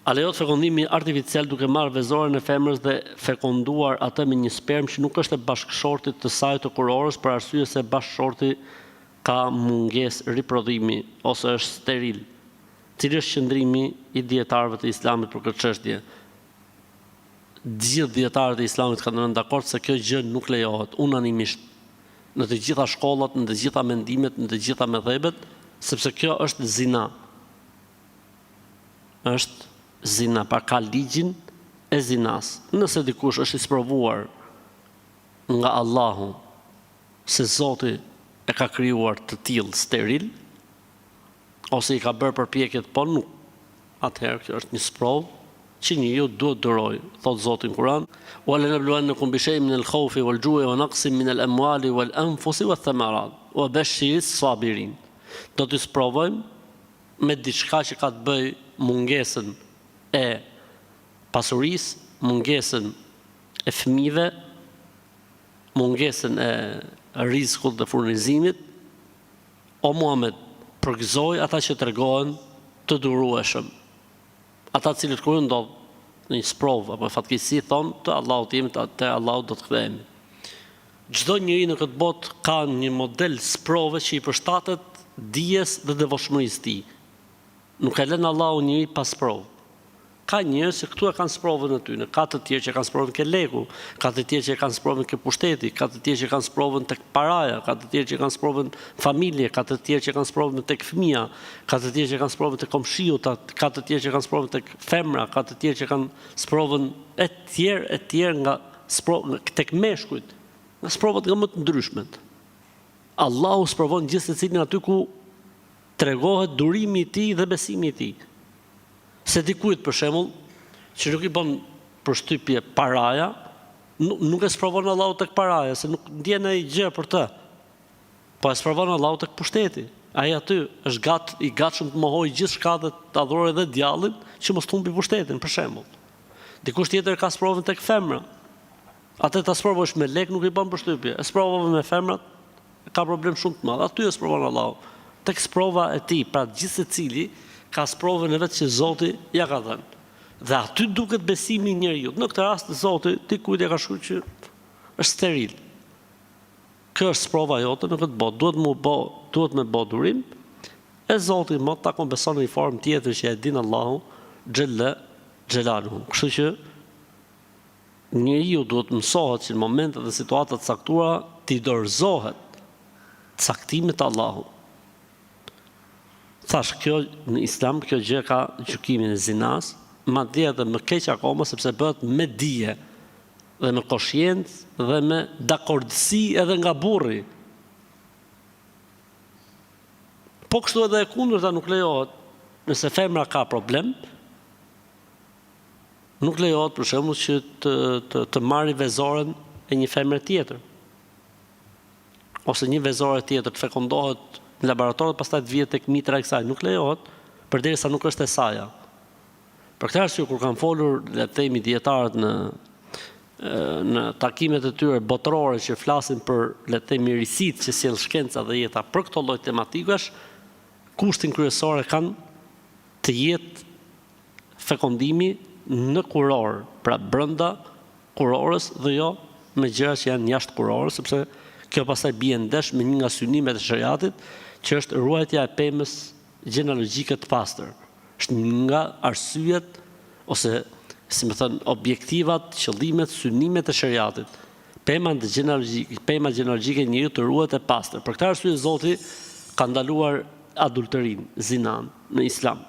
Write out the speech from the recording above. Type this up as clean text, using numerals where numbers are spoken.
A lejohet fekondimi artificial duke marrë vezoren e femrës dhe fekonduar atë me një sperm që nuk është e bashkëshortit të saj të kurorës për arsye se bashkëshorti ka mungesë riprodhimi ose është steril? Cili është qëndrimi i dietarëve të Islamit për këtë çështje? Gjithë dietarët e Islamit kanë rënë dakord se kjo gjë nuk lejohet unanimisht në të gjitha shkollat, në të gjitha mendimet, në të gjitha mëdhëbet, sepse kjo është zina. Është zina, pra ka ligjin e zinas. Nëse dikush është i sprovuar nga Allahu se Zoti e ka krijuar të tillë steril, ose i ka bërë përpjekjet po nuk, atëherë kjo është një sprovë që njeriu duhet duroj, thot Zoti në Kur'an: "Walanabluwannakum bishay'in min al-khawfi wal-ju'i wa naqsin min al-amwali wal-anfusi wath-thamarat wa bashiris sabirin." Do të sprovojmë me diçka që ka të bëjë mungesën e pasurisë, mungesën e fëmijëve, mungesën e rrezikut dhe furnizimit. O Muhammed, përgëzoj ata që tregohen të durueshëm. Ata cilët kur ndodh në një sprovë apo fatkeqësi thonë të Allahut jemi, te Allahu do të kthehemi. Çdo njeri në këtë botë ka një model sprove që i përshtatet dijes dhe devotshmërisë së tij. Nuk e lën Allahu njëri pas provë. Ka njerëz që këtu e kanë sprovën e tyre, ka të tjerë që kanë sprovën ke legu, ka të tjerë që kanë sprovën ke pushteti, ka të tjerë që kanë sprovën tek paraja, ka të tjerë që kanë sprovën familje, ka të tjerë që kanë sprovën tek fëmia, ka të tjerë që kanë sprovën tek komshiu, ka të tjerë që kanë sprovën tek femra, ka të tjerë që kanë sprovën e tjerë nga tek meshkujt, nga sprovat nga më të ndryshmet. Allahu sprovon gjithë secilin aty ku tregohet durimi i tij dhe besimi i tij. Se dikujt për shembull që nuk i bën përshtypje paraja, nuk e sprovon Allahu tek paraja, se nuk ndjen ai gjë për të. Po e sprovon Allahu tek pushteti. Ai aty është i gatshëm të mohojë gjithçka dhe të adhurojë edhe djallin që mos humbi pushtetin, për shembull. Dikush tjetër ka sprovën tek femra. Atë ta sprovosh me lek nuk i bën përshtypje. E sprovove me femrat, ka problem shumë të madh. Aty e sprovon Allahu. Tek sprova e tij, pra gjithë secili ka sprovën e vetë që Zoti ja ka dhënë. Dhe aty duket besimi i njeriu. Në këtë rast Zoti dikujt ja ka shkruar që është steril. Kjo është sprova jote në këtë botë. Duhet me bë durim. E Zoti më takon beson në një formë tjetër që e din Allahu xhella xhelaluhu. Kështu që njeriu duhet mësohet që në momente dhe situata të caktuara t'i dorëzohet caktimit të Allahut. Thash, kjo në Islam kjo gjë ka gjykimin e zinas, madje edhe më keq akoma sepse bëhet me dije dhe me koshiencë dhe me dakordësi edhe nga burri. Po kështu edhe e kundërta nuk lejohet. Nëse femra ka problem, nuk lejohet për shembull që të marrë vezoren e një femre tjetër. Ose një vezore tjetër të fekondohet në laborator, pastaj të vihet tek mitra e kësaj, nuk lejohet përderisa nuk është e saja. Për këtë arsye kur kanë folur, le të themi, dietarët në takimet e tyre botërore që flasin për, le të themi, risitë që sjell shkenca dhe jeta për këto lloj tematikash, kushtin kryesor e kanë të jetë fekondimi në kuror, pra brenda kurorës dhe jo me gjëra që janë jashtë kurorës, sepse kjo pastaj bie ndesh me një nga synimet e shariatit, që është ruajtja e pemës gjenealogjike të pastër. Është një nga arsyet ose, si më thënë, objektivat, qëllimet, synimet e shariatit. Pema gjenealogjike e njeriut të ruhet e pastër. Për këtë arsye Zoti ka ndaluar adulterin, zinan në Islam.